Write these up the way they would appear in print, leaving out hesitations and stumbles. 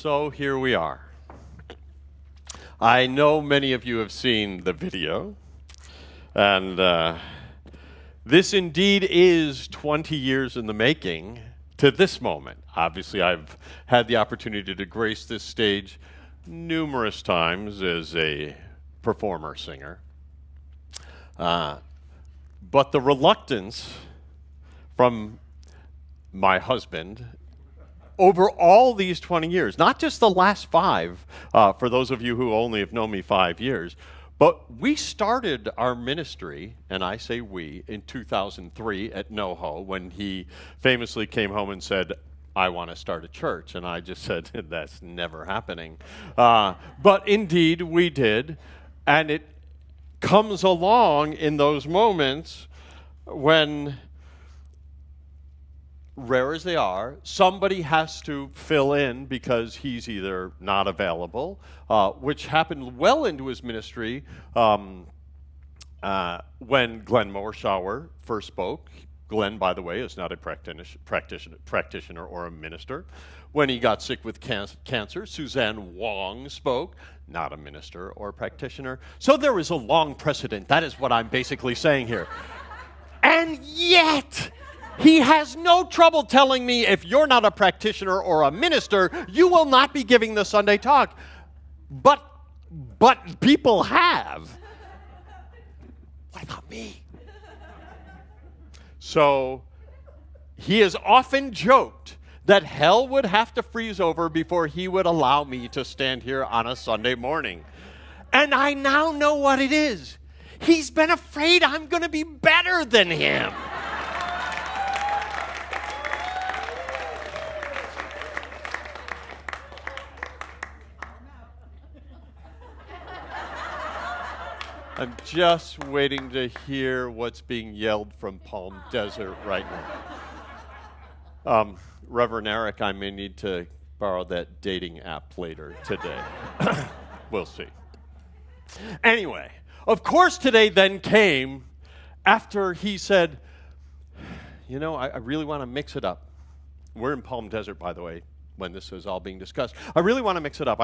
So here we are. I know many of you have seen the video, and this indeed is 20 years in the making to this moment. Obviously, I've had the opportunity to grace this stage numerous times as a performer, singer. But the reluctance from my husband over all these 20 years, not just the last 5, for those of you who only have known me 5 years, but we started our ministry, and I say we, in 2003 at NoHo when he famously came home and said, I want to start a church. And I just said, that's never happening. But indeed, we did. And it comes along in those moments when, rare as they are, somebody has to fill in because he's either not available, which happened well into his ministry when Glenn Morshower first spoke. Glenn, by the way, is not a practitioner or a minister. When he got sick with cancer, Suzanne Wong spoke, not a minister or a practitioner. So there is a long precedent. That is what I'm basically saying here. And yet, he has no trouble telling me if you're not a practitioner or a minister, you will not be giving the Sunday talk. But people have. What about me? So he has often joked that hell would have to freeze over before he would allow me to stand here on a Sunday morning. And I now know what it is. He's been afraid I'm going to be better than him. I'm just waiting to hear what's being yelled from Palm Desert right now. Reverend Eric, I may need to borrow that dating app later today. We'll see. Anyway, of course today then came after he said, you know, I really want to mix it up. We're in Palm Desert, by the way, when this is all being discussed. I really want to mix it up.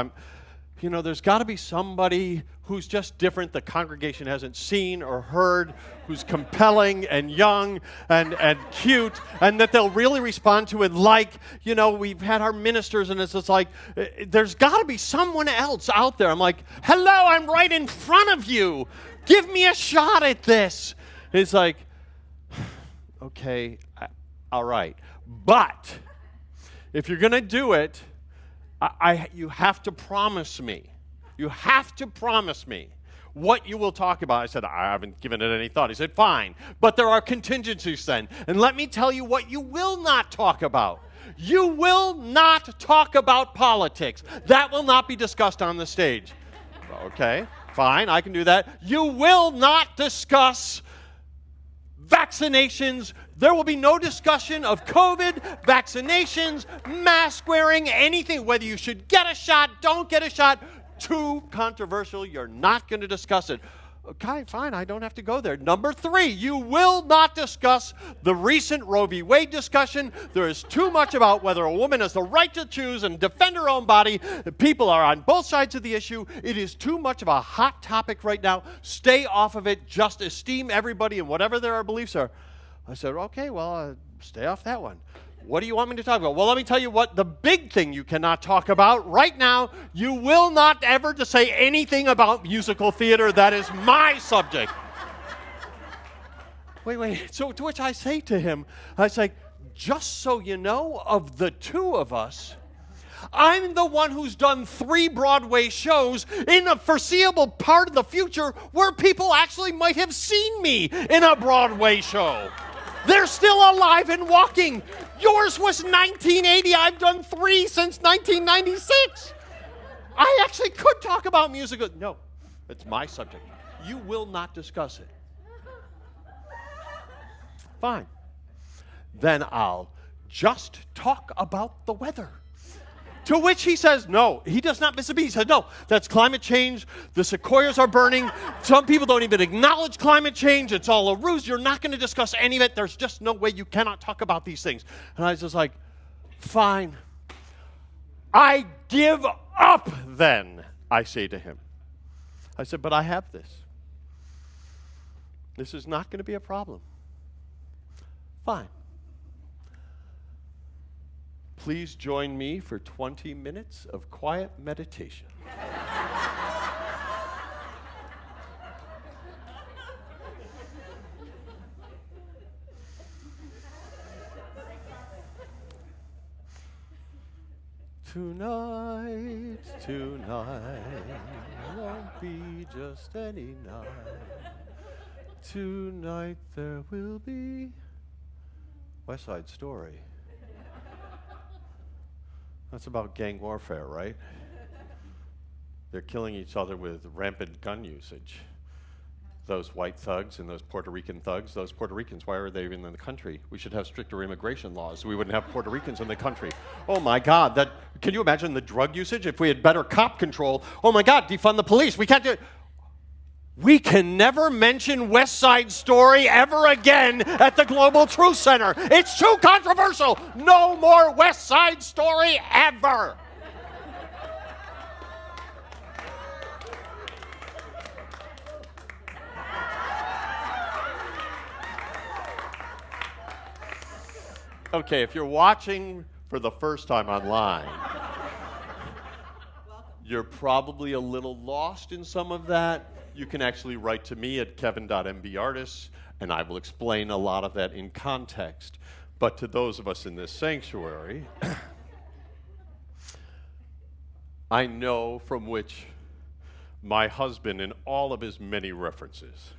There's got to be somebody who's just different the congregation hasn't seen or heard, who's compelling and young and cute, and that they'll really respond to it like, we've had our ministers, and it's just like, there's got to be someone else out there. I'm like, hello, I'm right in front of you. Give me a shot at this. And it's like, okay, all right. But if you're going to do it, you have to promise me. You have to promise me what you will talk about. I said, I haven't given it any thought. He said, fine. But there are contingencies then. And let me tell you what you will not talk about. You will not talk about politics. That will not be discussed on the stage. Okay, fine, I can do that. You will not discuss vaccinations. There will be no discussion of COVID, vaccinations, mask wearing, anything, whether you should get a shot, don't get a shot. Too controversial. You're not going to discuss it. Okay, fine, I don't have to go there. Number 3, you will not discuss the recent Roe v. Wade discussion. There is too much about whether a woman has the right to choose and defend her own body. People are on both sides of the issue. It is too much of a hot topic right now. Stay off of it. Just esteem everybody and whatever their beliefs are. I said, okay, well, stay off that one. What do you want me to talk about? Well, let me tell you what the big thing you cannot talk about right now. You will not ever to say anything about musical theater. That is my subject. Wait. So to which I say to him, I say, just so you know, of the two of us, I'm the one who's done 3 Broadway shows in a foreseeable part of the future where people actually might have seen me in a Broadway show. They're still alive and walking. Yours was 1980. I've done 3 since 1996. I actually could talk about musical. No, it's my subject. You will not discuss it. Fine. Then I'll just talk about the weather. To which he says, no, he does not miss a beat. He says, no, that's climate change. The sequoias are burning. Some people don't even acknowledge climate change. It's all a ruse. You're not going to discuss any of it. There's just no way. You cannot talk about these things. And I was just like, fine. I give up then, I say to him. I said, but I have this. This is not going to be a problem. Fine. Please join me for 20 minutes of quiet meditation. Tonight won't be just any night. Tonight there will be West Side Story. That's about gang warfare, right? They're killing each other with rampant gun usage. Those white thugs and those Puerto Rican thugs, those Puerto Ricans, why are they even in the country? We should have stricter immigration laws. We wouldn't have Puerto Ricans in the country. Oh my God, can you imagine the drug usage? If we had better cop control, oh my God, defund the police. We can't do it. We can never mention West Side Story ever again at the Global Truth Center. It's too controversial. No more West Side Story ever. Okay, if you're watching for the first time online, you're probably a little lost in some of that. You can actually write to me at kevin.mbartis, and I will explain a lot of that in context. But to those of us in this sanctuary, I know from which my husband, in all of his many references,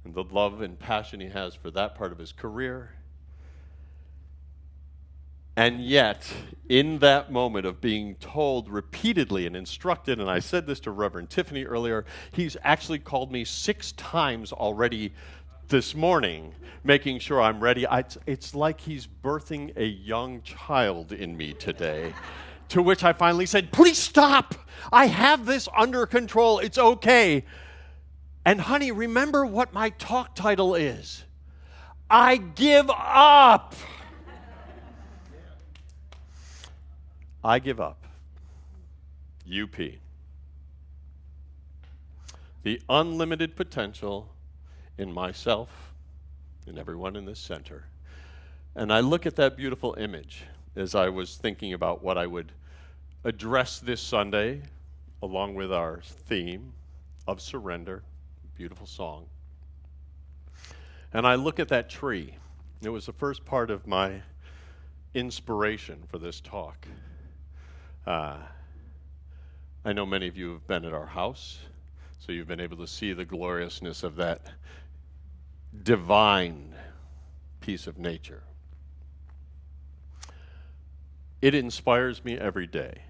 and the love and passion he has for that part of his career, and yet, in that moment of being told repeatedly and instructed, and I said this to Reverend Tiffany earlier, he's actually called me 6 times already this morning, making sure I'm ready. It's like he's birthing a young child in me today, to which I finally said, please stop. I have this under control. It's okay. And honey, remember what my talk title is. I give up. I give up. UP. The unlimited potential in myself, in everyone in this center. And I look at that beautiful image as I was thinking about what I would address this Sunday, along with our theme of surrender, beautiful song. And I look at that tree. It was the first part of my inspiration for this talk. I know many of you have been at our house, so you've been able to see the gloriousness of that divine piece of nature. It inspires me every day.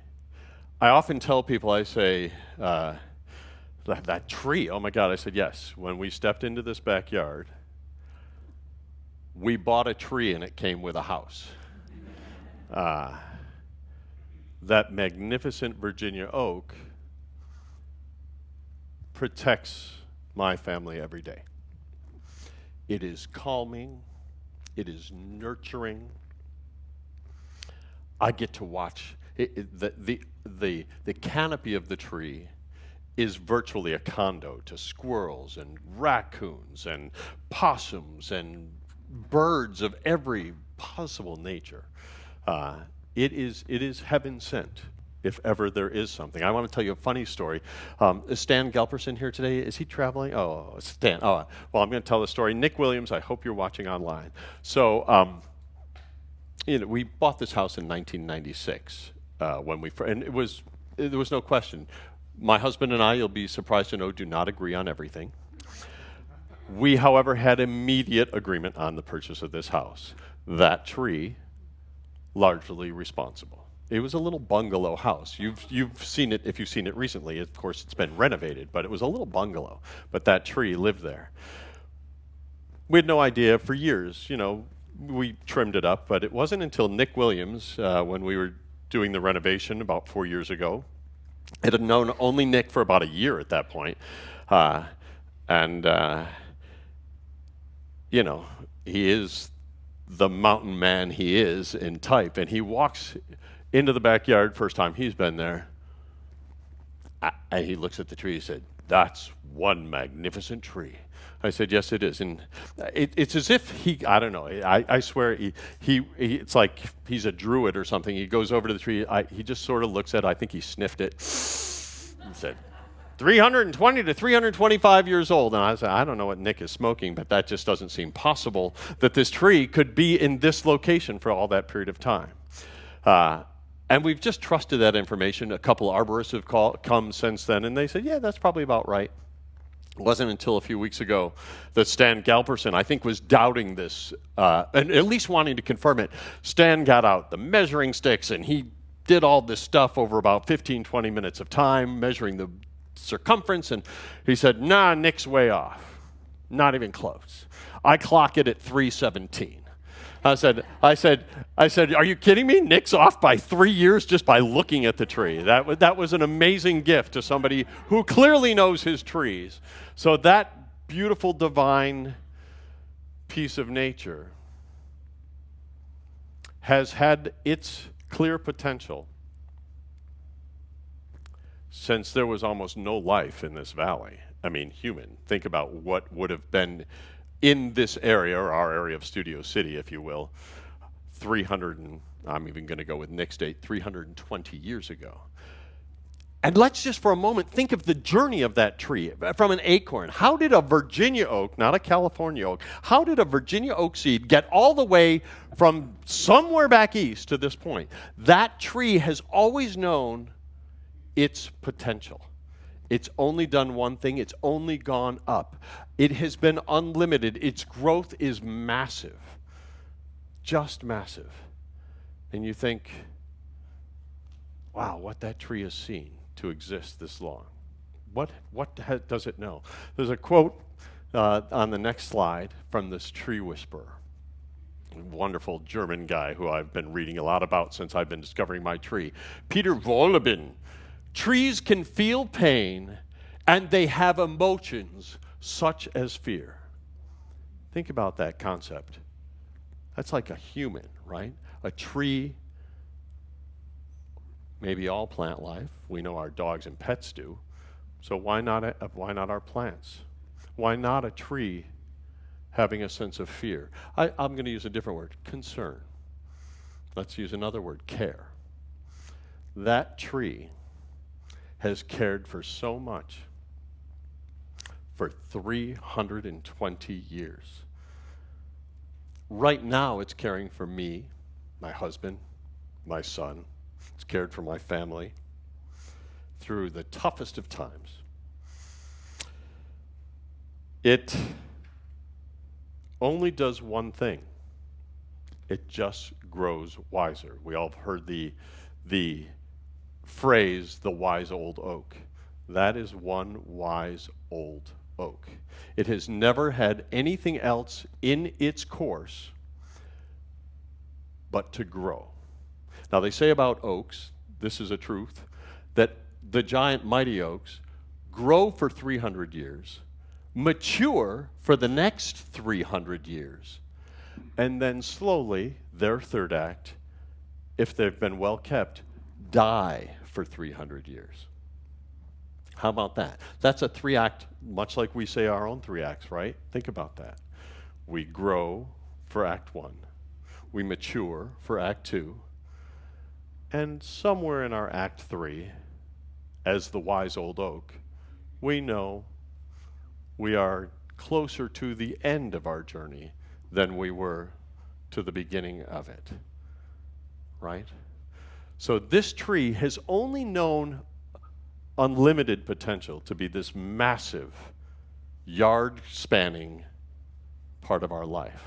I often tell people, I say, that tree, oh my God, I said, yes, when we stepped into this backyard, we bought a tree and it came with a house. That magnificent Virginia oak protects my family every day. It is calming. It is nurturing. I get to watch the canopy of the tree is virtually a condo to squirrels and raccoons and possums and birds of every possible nature. It is heaven sent, if ever there is something. I want to tell you a funny story. Is Stan Gelperson here today? Is he traveling? Oh, Stan. Oh, well, I'm going to tell the story. Nick Williams, I hope you're watching online. So, we bought this house in 1996 and there was no question. My husband and I, you'll be surprised to know, do not agree on everything. We, however, had immediate agreement on the purchase of this house. That tree, largely responsible. It was a little bungalow house. You've seen it, if you've seen it recently. Of course, it's been renovated, but it was a little bungalow. But that tree lived there. We had no idea for years. We trimmed it up, but it wasn't until Nick Williams, when we were doing the renovation about 4 years ago, it had known only Nick for about a year at that point. He is the mountain man he is in type, and he walks into the backyard, first time he's been there. And he looks at the tree, he said, "That's one magnificent tree." I said, "Yes, it is." And it's as if I don't know, I swear, it's like he's a druid or something. He goes over to the tree, he just sort of looks at it, I think he sniffed it, and said, 320 to 325 years old. And I said, I don't know what Nick is smoking, but that just doesn't seem possible that this tree could be in this location for all that period of time. And we've just trusted that information. A couple arborists have come since then, and they said, yeah, that's probably about right. It wasn't until a few weeks ago that Stan Galperson, I think, was doubting this, and at least wanting to confirm it. Stan got out the measuring sticks, and he did all this stuff over about 15, 20 minutes of time, measuring the circumference, and he said, nah, Nick's way off. Not even close. I clock it at 317. I said, are you kidding me? Nick's off by 3 years just by looking at the tree. That was an amazing gift to somebody who clearly knows his trees. So that beautiful divine piece of nature has had its clear potential since there was almost no life in this valley. I mean, human. Think about what would have been in this area, or our area of Studio City, if you will, I'm even going to go with Nick's date, 320 years ago. And let's just for a moment think of the journey of that tree from an acorn. How did a Virginia oak, not a California oak, how did a Virginia oak seed get all the way from somewhere back east to this point? That tree has always known its potential. It's only done one thing. It's only gone up. It has been unlimited. Its growth is massive, just massive. And you think, wow, what that tree has seen to exist this long. What does it know? There's a quote on the next slide from this tree whisperer, a wonderful German guy who I've been reading a lot about since I've been discovering my tree. Peter Wohleben. Trees can feel pain, and they have emotions such as fear. Think about that concept. That's like a human, right? A tree, maybe all plant life. We know our dogs and pets do. So why not our plants? Why not a tree having a sense of fear? I'm going to use a different word, concern. Let's use another word, care. That tree has cared for so much for 320 years. Right now, it's caring for me, my husband, my son. It's cared for my family through the toughest of times. It only does one thing. It just grows wiser. We all have heard the phrase, the wise old oak. That is one wise old oak. It has never had anything else in its course but to grow. Now they say about oaks, this is a truth, that the giant mighty oaks grow for 300 years, mature for the next 300 years, and then slowly, their third act, if they've been well kept, die for 300 years. How about that? That's a 3-act, much like we say our own 3 acts, right? Think about that. We grow for Act 1. We mature for Act 2. And somewhere in our Act 3, as the wise old oak, we know we are closer to the end of our journey than we were to the beginning of it, right? So this tree has only known unlimited potential to be this massive, yard-spanning part of our life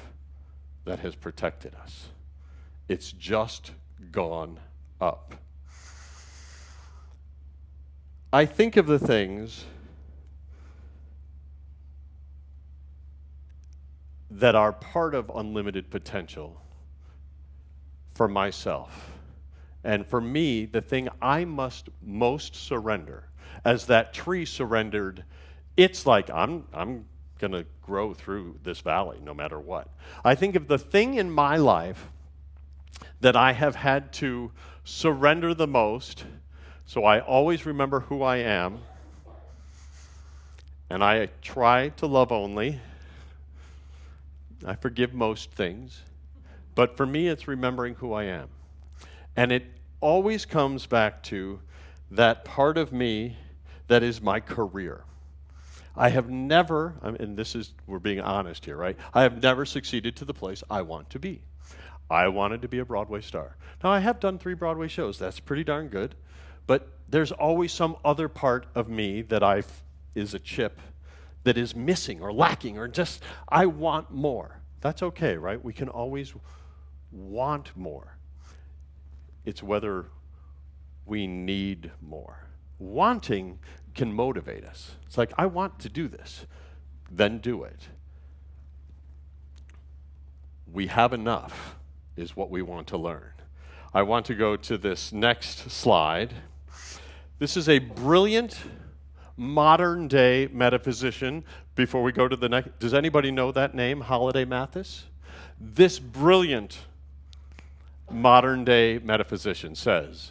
that has protected us. It's just gone up. I think of the things that are part of unlimited potential for myself. And for me, the thing I must most surrender, as that tree surrendered, it's like I'm going to grow through this valley no matter what. I think of the thing in my life that I have had to surrender the most, so I always remember who I am, and I try to love only. I forgive most things, but for me, it's remembering who I am. And it always comes back to that part of me that is my career. I have never, and we're being honest here, right? I have never succeeded to the place I want to be. I wanted to be a Broadway star. Now, I have done 3 Broadway shows. That's pretty darn good. But there's always some other part of me that is a chip that is missing or lacking or just, I want more. That's okay, right? We can always want more. It's whether we need more. Wanting can motivate us. It's like, I want to do this. Then do it. We have enough is what we want to learn. I want to go to this next slide. This is a brilliant modern day metaphysician. Before we go to the next, does anybody know that name, Holiday Mathis? This brilliant modern day metaphysician says,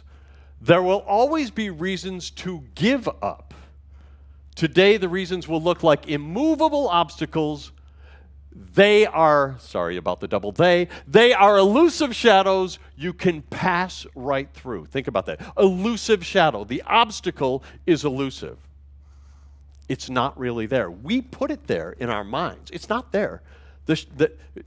there will always be reasons to give up. Today the reasons will look like immovable obstacles. They are, sorry about the double they are elusive shadows you can pass right through. Think about that. Elusive shadow. The obstacle is elusive. It's not really there. We put it there in our minds. It's not there.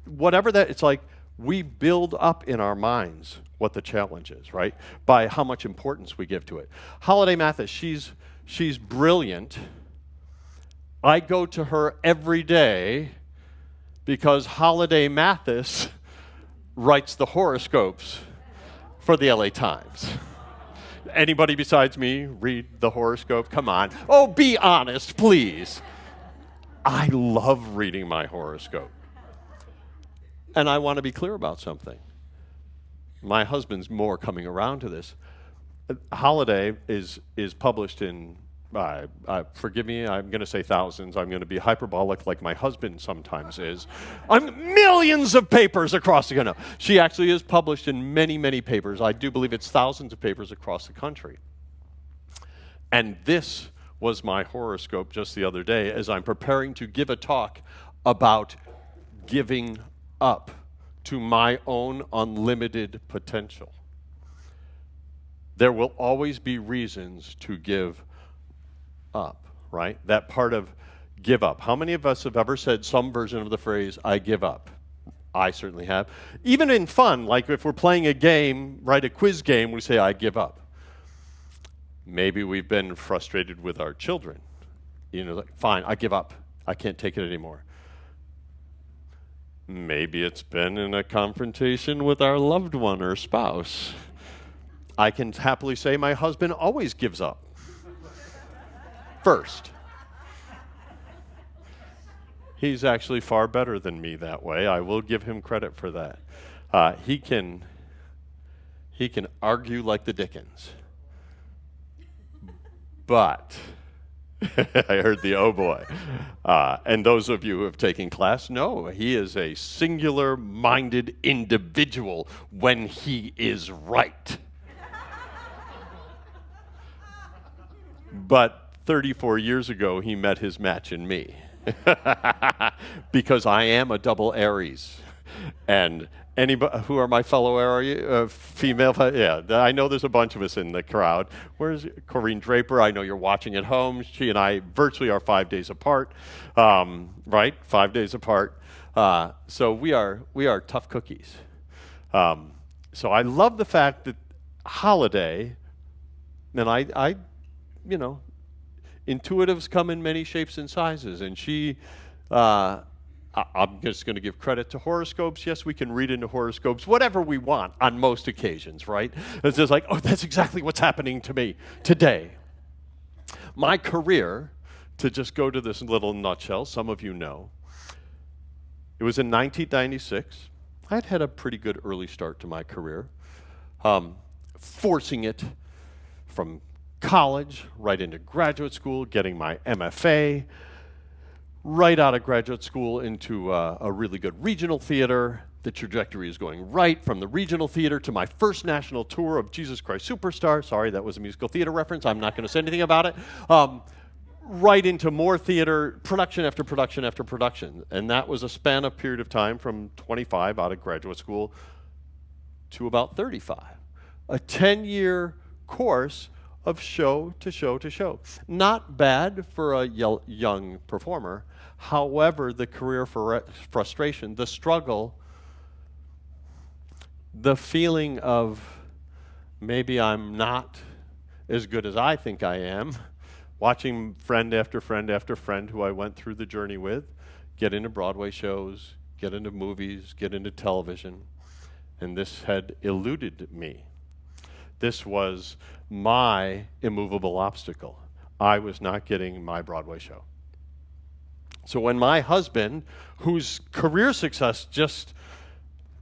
Whatever that, it's like we build up in our minds what the challenge is, right? By how much importance we give to it. Holiday Mathis, she's brilliant. I go to her every day because Holiday Mathis writes the horoscopes for the LA Times. Anybody besides me read the horoscope? Come on. Oh, be honest, please. I love reading my horoscope. And I want to be clear about something. My husband's more coming around to this. Holiday is published in, forgive me, I'm going to say thousands. I'm going to be hyperbolic like my husband sometimes is. Millions of papers across the country. No, she actually is published in many, many papers. I do believe it's thousands of papers across the country. And this was my horoscope just the other day as I'm preparing to give a talk about giving up to my own unlimited potential. There will always be reasons to give up, right? That part of give up. How many of us have ever said some version of the phrase, I give up? I certainly have. Even in fun, like if we're playing a game, right, a quiz game, we say, I give up. Maybe we've been frustrated with our children. You know, like, fine, I give up. I can't take it anymore. Maybe it's been in a confrontation with our loved one or spouse. I can happily say my husband always gives up. First. He's actually far better than me that way. I will give him credit for that. He can argue like the Dickens. But, I heard the oh boy. And those of you who have taken class know he is a singular-minded individual when he is right. But 34 years ago, he met his match in me. Because I am a double Aries. And anybody, who are my fellow Aries, female? Yeah, I know there's a bunch of us in the crowd. Where's Corinne Draper? I know you're watching at home. She and I virtually are 5 days apart, right? 5 days apart. So we are tough cookies. So I love the fact that Holiday, and I you know, intuitives come in many shapes and sizes, and she, I'm just going to give credit to horoscopes. Yes, we can read into horoscopes whatever we want on most occasions, right? It's just like, oh, that's exactly what's happening to me today. My career, to just go to this little nutshell, some of you know, it was in 1996. I'd had a pretty good early start to my career, forcing it from college, right into graduate school, getting my MFA, right out of graduate school into a really good regional theater, The trajectory is going right from the regional theater to my first national tour of Jesus Christ Superstar. Sorry, that was a musical theater reference. I'm not going to say anything about it. Right into more theater, production after production after production. And that was a span of period of time from 25 out of graduate school to about 35. A 10-year course of show to show to show. Not bad for a young performer. However, the career frustration, the struggle, the feeling of maybe I'm not as good as I think I am, watching friend after friend after friend who I went through the journey with get into Broadway shows, get into movies, get into television, and this had eluded me. This was my immovable obstacle. I was not getting my Broadway show. So when my husband, whose career success just,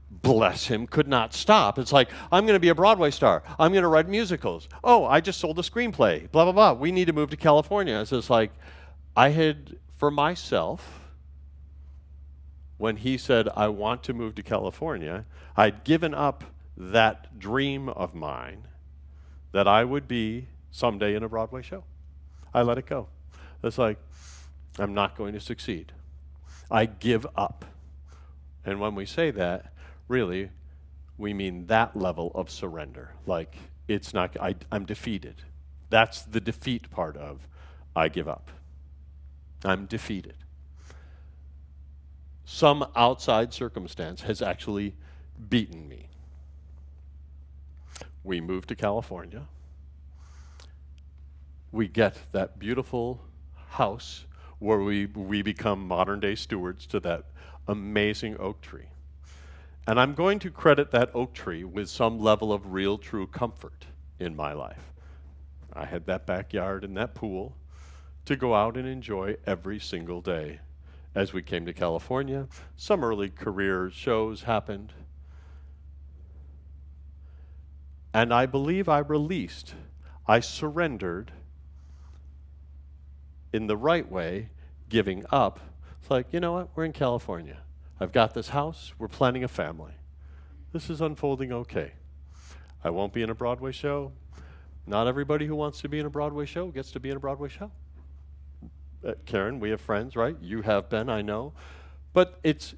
bless him, could not stop. It's like, I'm going to be a Broadway star. I'm going to write musicals. Oh, I just sold a screenplay, blah, blah, blah. We need to move to California. It's just like, I had, for myself, when he said, I want to move to California, I'd given up that dream of mine that I would be someday in a Broadway show. I let it go. It's like, I'm not going to succeed. I give up. And when we say that, really, we mean that level of surrender. Like, it's not, I'm defeated. That's the defeat part of I give up. I'm defeated. Some outside circumstance has actually beaten me. We move to California. We get that beautiful house where we become modern-day stewards to that amazing oak tree. And I'm going to credit that oak tree with some level of real, true comfort in my life. I had that backyard and that pool to go out and enjoy every single day. As we came to California, some early career shows happened. And I believe I released, I surrendered in the right way, giving up. It's like, you know what, we're in California. I've got this house, we're planning a family. This is unfolding okay. I won't be in a Broadway show. Not everybody who wants to be in a Broadway show gets to be in a Broadway show. Karen, we have friends, right? You have been, I know. But it's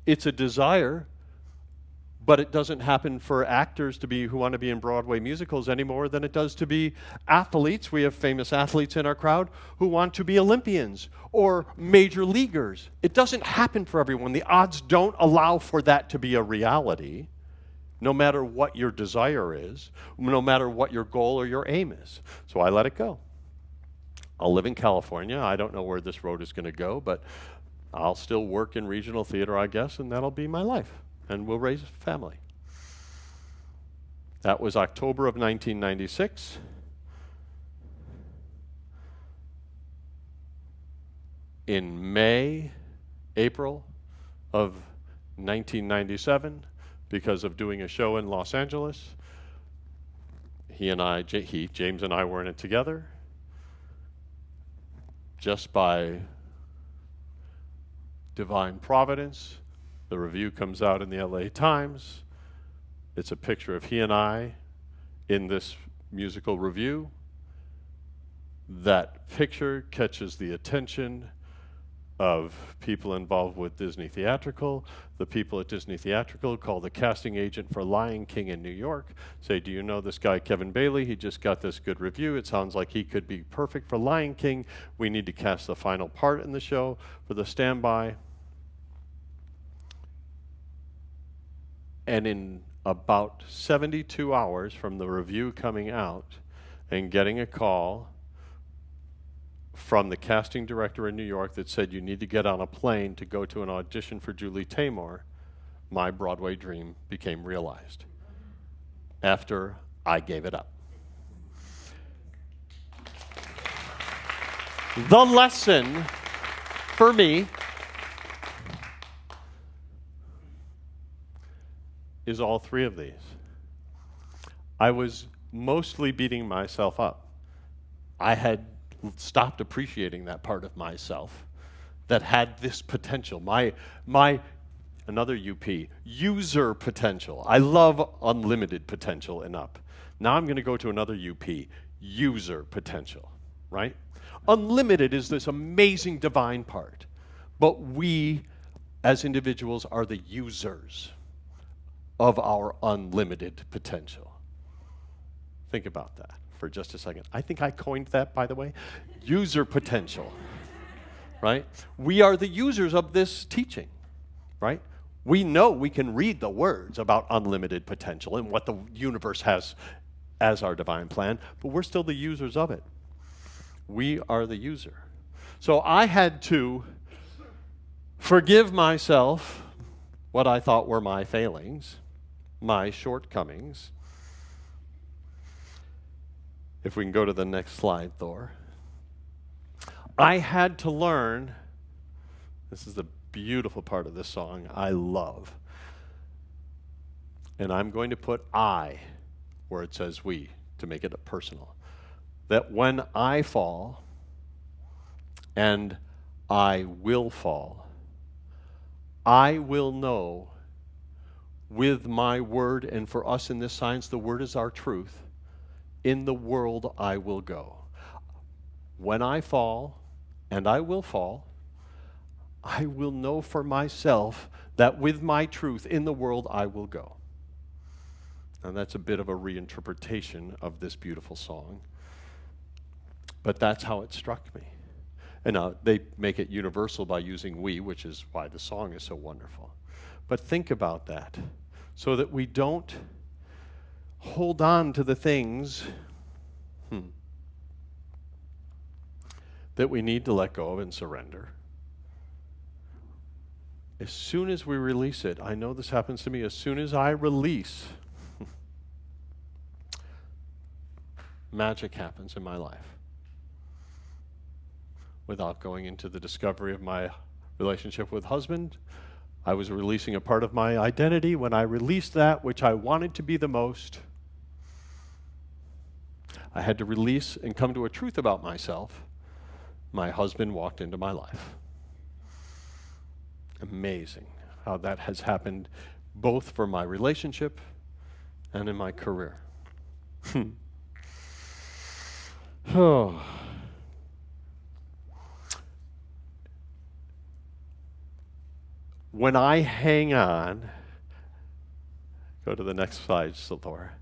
a desire, but it doesn't happen for actors to be who want to be in Broadway musicals any more than it does to be athletes. We have famous athletes in our crowd who want to be Olympians or major leaguers. It doesn't happen for everyone. The odds don't allow for that to be a reality, no matter what your desire is, no matter what your goal or your aim is. So I let it go. I'll live in California. I don't know where this road is going to go, but I'll still work in regional theater, I guess, and that'll be my life. And we'll raise a family. That was October of 1996. In May, April of 1997, because of doing a show in Los Angeles, James and I were in it together. Just by divine providence, the review comes out in the LA Times. It's a picture of he and I in this musical review. That picture catches the attention of people involved with Disney Theatrical. The people at Disney Theatrical call the casting agent for Lion King in New York, say, do you know this guy Kevin Bailey? He just got this good review. It sounds like he could be perfect for Lion King. We need to cast the final part in the show for the standby. And in about 72 hours from the review coming out and getting a call from the casting director in New York that said you need to get on a plane to go to an audition for Julie Taymor, my Broadway dream became realized after I gave it up. The lesson for me is all three of these. I was mostly beating myself up. I had stopped appreciating that part of myself that had this potential. My another UP, user potential. I love unlimited potential and up. Now I'm going to go to another UP, user potential, right? Unlimited is this amazing divine part, but we as individuals are the users of our unlimited potential. Think about that for just a second. I think I coined that, by the way. User potential, right? We are the users of this teaching, right? We know we can read the words about unlimited potential and what the universe has as our divine plan, but we're still the users of it. We are the user. So I had to forgive myself what I thought were my failings, my shortcomings. If we can go to the next slide, Thor. I had to learn, this is the beautiful part of this song I love, and I'm going to put I where it says we to make it personal, that when I fall, and I will fall, I will know with my word, and for us in this science, the word is our truth, in the world I will go. When I fall, and I will fall, I will know for myself that with my truth in the world I will go. And that's a bit of a reinterpretation of this beautiful song. But that's how it struck me. And they make it universal by using we, which is why the song is so wonderful. But think about that, so that we don't hold on to the things that we need to let go of and surrender. As soon as we release it, I know this happens to me, as soon as I release, magic happens in my life. Without going into the discovery of my relationship with husband, I was releasing a part of my identity. When I released that which I wanted to be the most, I had to release and come to a truth about myself. My husband walked into my life. Amazing how that has happened both for my relationship and in my career. Oh. When I hang on, go to the next slide, Thor.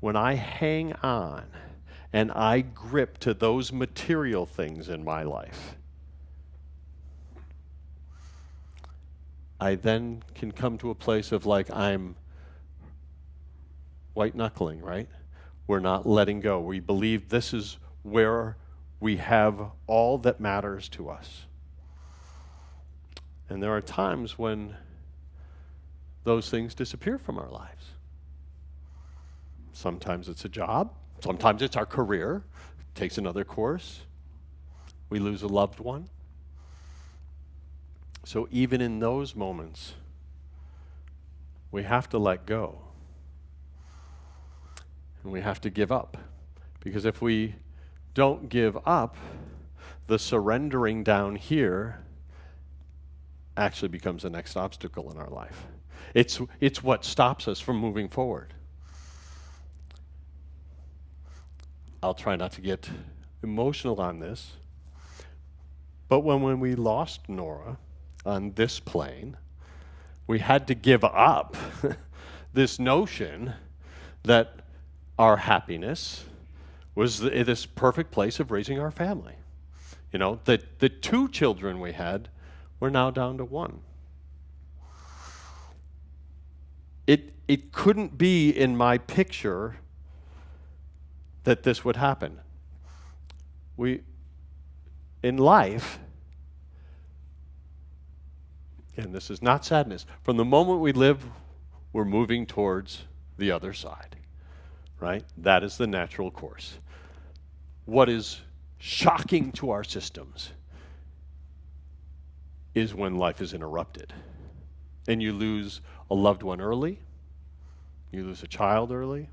When I hang on and I grip to those material things in my life, I then can come to a place of like I'm white knuckling, right? We're not letting go. We believe this is where we have all that matters to us. And there are times when those things disappear from our lives. Sometimes it's a job. Sometimes it's our career. It takes another course. We lose a loved one. So even in those moments, we have to let go. And we have to give up. Because if we don't give up, the surrendering down here actually becomes the next obstacle in our life. It's what stops us from moving forward. I'll try not to get emotional on this, but when we lost Nora on this plane, we had to give up this notion that our happiness was this perfect place of raising our family. You know, that the 2 children we had were now down to 1. It couldn't be in my picture that this would happen. In life, and this is not sadness, from the moment we live, we're moving towards the other side, right? That is the natural course. What is shocking to our systems is when life is interrupted. And you lose a loved one early, you lose a child early.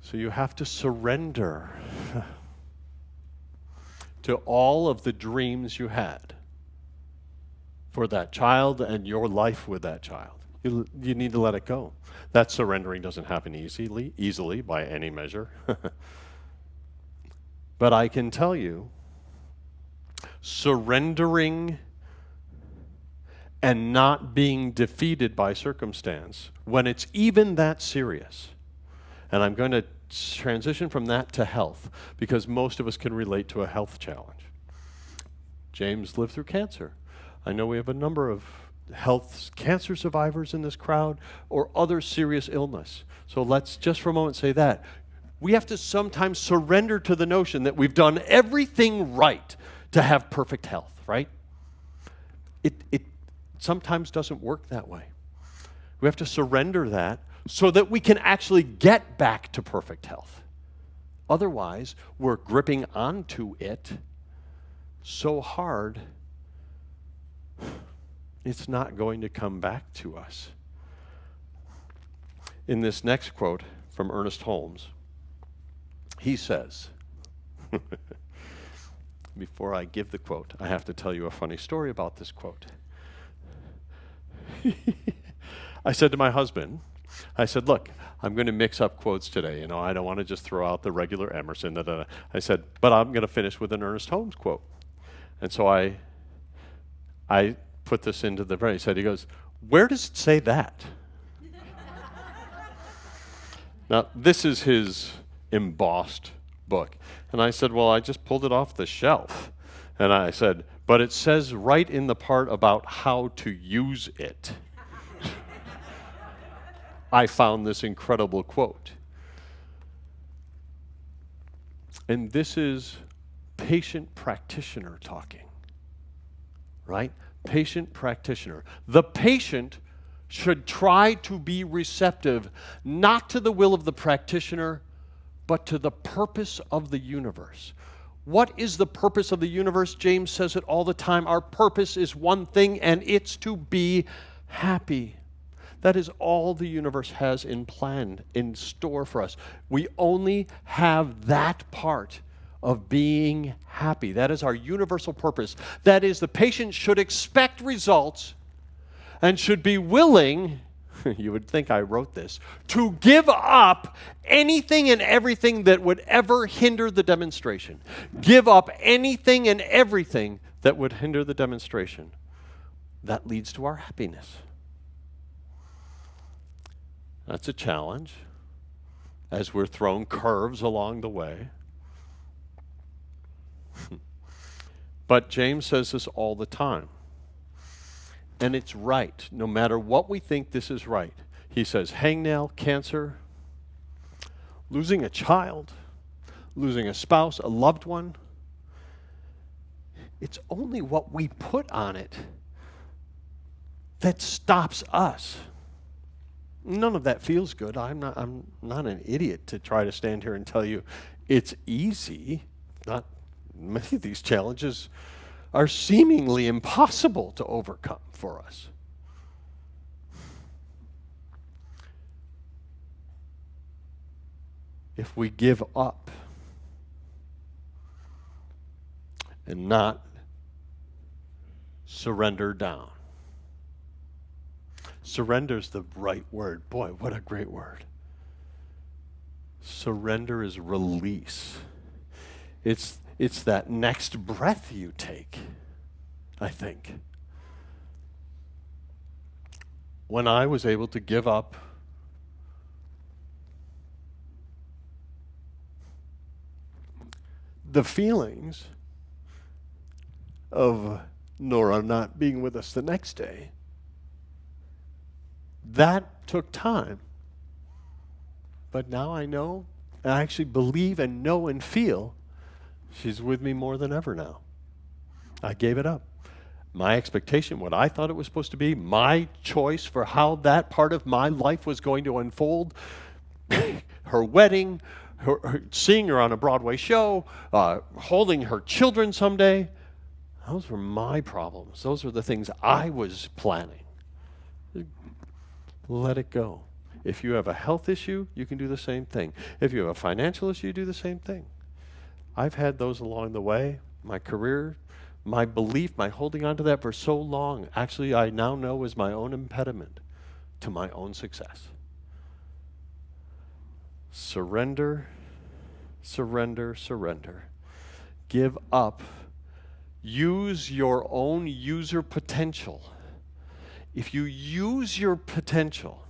So you have to surrender to all of the dreams you had. for that child and your life with that child. You need to let it go. That surrendering doesn't happen easily by any measure. But I can tell you, surrendering and not being defeated by circumstance, when it's even that serious, and I'm going to transition from that to health, because most of us can relate to a health challenge. James lived through cancer. I know we have a number of cancer survivors in this crowd, or other serious illness. So let's just for a moment say that. We have to sometimes surrender to the notion that we've done everything right to have perfect health, right? It sometimes doesn't work that way. We have to surrender that so that we can actually get back to perfect health. Otherwise, we're gripping onto it so hard, it's not going to come back to us. In this next quote from Ernest Holmes, he says, before I give the quote, I have to tell you a funny story about this quote. I said to my husband, I said, look, I'm going to mix up quotes today. I don't want to just throw out the regular Emerson. I said, but I'm going to finish with an Ernest Holmes quote. And so I put this into the very, he goes, where does it say that? Now, this is his embossed book. And I said, well, I just pulled it off the shelf. And I said, but it says right in the part about how to use it. I found this incredible quote. And this is patient practitioner talking, right? Patient practitioner. The patient should try to be receptive, not to the will of the practitioner, but to the purpose of the universe. What is the purpose of the universe? James says it all the time. Our purpose is one thing, and it's to be happy. That is all the universe has in store for us. We only have that part of being happy. That is our universal purpose. That is, the patient should expect results and should be willing, you would think I wrote this, to give up anything and everything that would ever hinder the demonstration. Give up anything and everything that would hinder the demonstration. That leads to our happiness. That's a challenge as we're thrown curves along the way. But James says this all the time. And it's right. No matter what we think, this is right. He says hangnail, cancer, losing a child, losing a spouse, a loved one. It's only what we put on it that stops us. None of that feels good. I'm not an idiot to try to stand here and tell you it's easy. Not many of these challenges are seemingly impossible to overcome for us. If we give up and not surrender down. Surrender's the right word. Boy, what a great word. Surrender is release. It's that next breath you take, I think. When I was able to give up the feelings of Nora not being with us the next day, that took time. But now I know, and I actually believe and know and feel she's with me more than ever now. I gave it up. My expectation, what I thought it was supposed to be, my choice for how that part of my life was going to unfold, her wedding, seeing her on a Broadway show, holding her children someday, those were my problems. Those were the things I was planning. Let it go. If you have a health issue, you can do the same thing. If you have a financial issue, you do the same thing. I've had those along the way. My career, my belief, my holding on to that for so long, actually I now know is my own impediment to my own success. Surrender, surrender, surrender. Give up. Use your own user potential. If you use your potential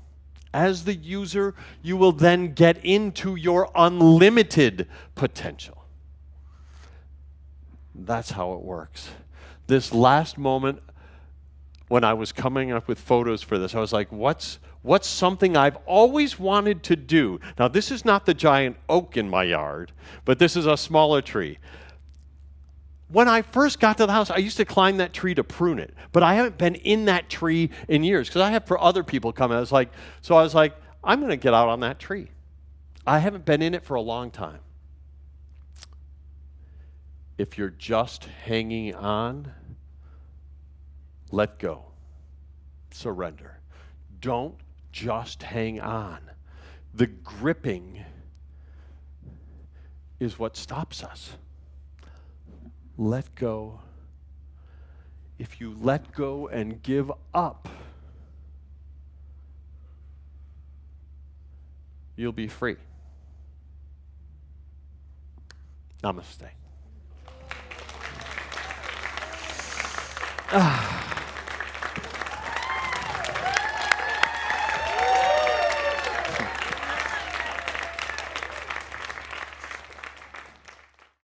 as the user, you will then get into your unlimited potential. That's how it works. This last moment, when I was coming up with photos for this, I was like, what's something I've always wanted to do? Now, this is not the giant oak in my yard, but this is a smaller tree. When I first got to the house, I used to climb that tree to prune it, but I haven't been in that tree in years because I have for other people come. I was like, I'm going to get out on that tree. I haven't been in it for a long time. If you're just hanging on, let go. Surrender. Don't just hang on. The gripping is what stops us. Let go. If you let go and give up, you'll be free. Namaste.